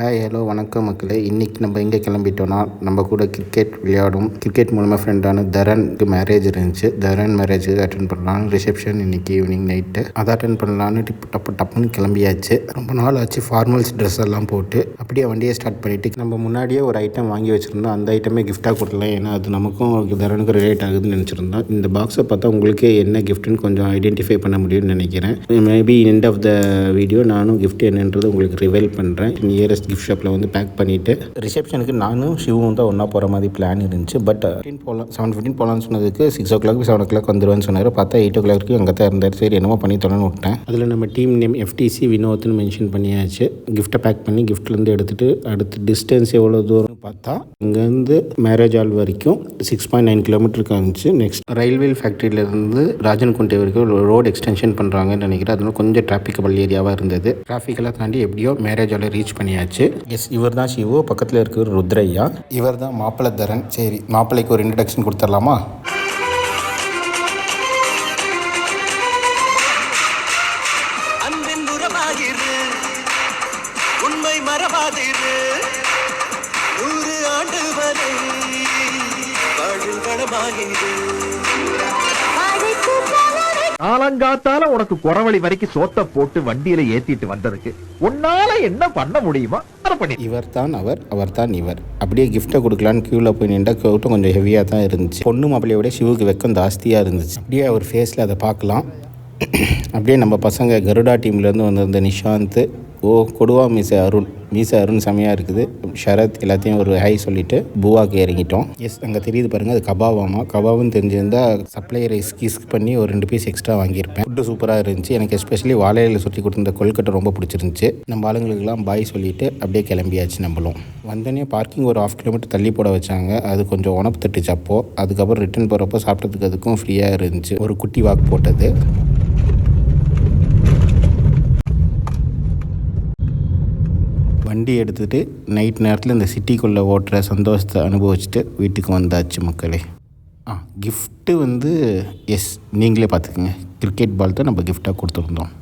Hi hello வணக்கம் மக்களே. இன்றைக்கி நம்ம எங்கே கிளம்பிட்டோன்னா நம்ம கூட கிரிக்கெட் விளையாடும் கிரிக்கெட் மூலமாக ஃப்ரெண்டான தரனுக்கு மேரேஜ் இருந்துச்சு. தரன் மேரேஜுக்கு அட்டன் பண்ணலான்னு ரிசப்ஷன் இன்றைக்கி ஈவினிங் நைட்டு அதை அட்டன் பண்ணலான்னு டப்புன்னு கிளம்பியாச்சு. ரொம்ப நாள் ஆச்சு ஃபார்மல்ஸ் ட்ரெஸ் எல்லாம் போட்டு அப்படியே வண்டியை ஸ்டார்ட் பண்ணிவிட்டு நம்ம முன்னாடியே ஒரு ஐட்டம் வாங்கி வச்சுருந்தோம். அந்த ஐட்டமே கிஃப்ட்டாக கொடுக்கலாம், ஏன்னா அது நமக்கும் தரனுக்கு ரிலேட் ஆகுதுன்னு நினச்சிருந்தோம். இந்த பாக்ஸை பார்த்தா உங்களுக்கே என்ன கிஃப்ட்டுன்னு கொஞ்சம் ஐடென்டிஃபை பண்ண முடியும்னு நினைக்கிறேன். Maybe end of the video நானும் கிஃப்ட் என்னன்றது உங்களுக்கு ரிவீல் பண்ணுறேன். நியரஸ்ட் கிஃப்ட் ஷாப்பில் வந்து பேக் பண்ணிவிட்டு ரிசப்ஷனுக்கு நானும் ஷிவும் தான் ஒன்றா போகிற மாதிரி பிளான் இருந்துச்சு. பட் 7:15 போகலான்னு சொன்னதுக்கு 6 o'clock 7 o'clock வந்துடுவேன்னு சொன்னார். பார்த்தா 8 o'clock அங்கே தான் இருந்தார். சரி என்னமோ பண்ணி தொடர்ந்து விட்டேன். அதில் நம்ம டீம் நேம் FTC வினோத்னு மென்ஷன் பண்ணியாச்சு. கிஃப்ட்டை பேக் பண்ணி கிஃப்ட்லேருந்து எடுத்துகிட்டு அடுத்து டிஸ்டன்ஸ் எவ்வளோ தூரம் பார்த்தா இங்கேருந்து மேரேஜ் ஹால் வரைக்கும் 6.9 கிலோமீட்டருக்கு இருந்துச்சு. நெக்ஸ்ட் ரயில்வே ஃபேக்ட்ரியிலேருந்து ராஜன்குண்டே வரைக்கும் ரோடு எக்ஸ்டென்ஷன் பண்ணுறாங்கன்னு நினைக்கிறேன். அதனால கொஞ்சம் டிராஃபிக்கபிள் ஏரியாவாக இருந்தது. டிராஃபிக்கெல்லாம் தாண்டி எப்படியோ மேரேஜ் ஹாலை ரீச் பண்ணியாச்சு. எஸ், இவர் தான் சிவு, பக்கத்தில் இருக்கிற ருத்ரையா. இவர் தான் மாப்பிள்ளை தரன். சரி, மாப்பிள்ளைக்கு ஒரு இன்ட்ரடக்ஷன் கொடுத்துடலாமா? உண்மை மறவாதிரு 100 ஆண்டு வரை காலங்காத்தால உனக்கு குறவழி வரைக்கும் சோத்த போட்டு வண்டியில ஏத்திட்டு வந்ததுக்கு உன்னால என்ன பண்ண முடியுமா? இவர் தான் அவர் தான் இவர். அப்படியே கிஃப்ட்டை கொடுக்கலான்னு கியூவில் போய் நின்றா கூட்டம் கொஞ்சம் ஹெவியாக தான் இருந்துச்சு. பொண்ணு மாப்பிள்ளைய விட சிவுக்கு வெக்கம் ஜாஸ்தியாக இருந்துச்சு. அப்படியே அவர் ஃபேஸில் அதை பார்க்கலாம். அப்படியே நம்ம பசங்க கருடா டீம்லேருந்து வந்திருந்த நிஷாந்த், கொடுவா மீசை அருண் செமையாக இருக்குது. ஷரத் எல்லாத்தையும் ஒரு ஹை சொல்லிவிட்டு பூவாக்கு இறங்கிட்டோம். எஸ், அங்கே தெரியுது பாருங்கள், அது கபாவாமா. கபாவுன்னு தெரிஞ்சிருந்தால் சப்ளை ரைஸ் கிஸ்க் பண்ணி ஒரு 2 பீஸ் எக்ஸ்ட்ரா வாங்கியிருப்பேன். ஃபுட்டு சூப்பராக இருந்துச்சு. எனக்கு எஸ்பெஷலி வாழையில் சுற்றி கொடுத்துருந்த கொல்கட்டை ரொம்ப பிடிச்சிருந்துச்சு. நம்ம ஆளுங்களுக்கெல்லாம் பாய் சொல்லிவிட்டு அப்படியே கிளம்பியாச்சு. நம்மளும் வந்தோடனே பார்க்கிங் ஒரு 1/2 கிலோமீட்டர் தள்ளி போட வச்சாங்க. அது கொஞ்சம் உணப்பு தட்டுச்சு. அப்போது அதுக்கப்புறம் ரிட்டர்ன் போகிறப்போ சாப்பிட்றதுக்கு அதுக்கும் ஃப்ரீயாக இருந்துச்சு. ஒரு குட்டி வாக் போட்டது. வண்டி எடுத்துகிட்டு நைட் நேரத்தில் இந்த சிட்டிக்குள்ளே ஓட்டுற சந்தோஷத்தை அனுபவிச்சுட்டு வீட்டுக்கு வந்தாச்சு மக்களே. கிஃப்ட்டு வந்து எஸ், நீங்களே பார்த்துக்குங்க. கிரிக்கெட் பால் தான் நம்ம கிஃப்டாக கொடுத்துருந்தோம்.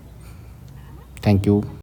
தேங்க்யூ.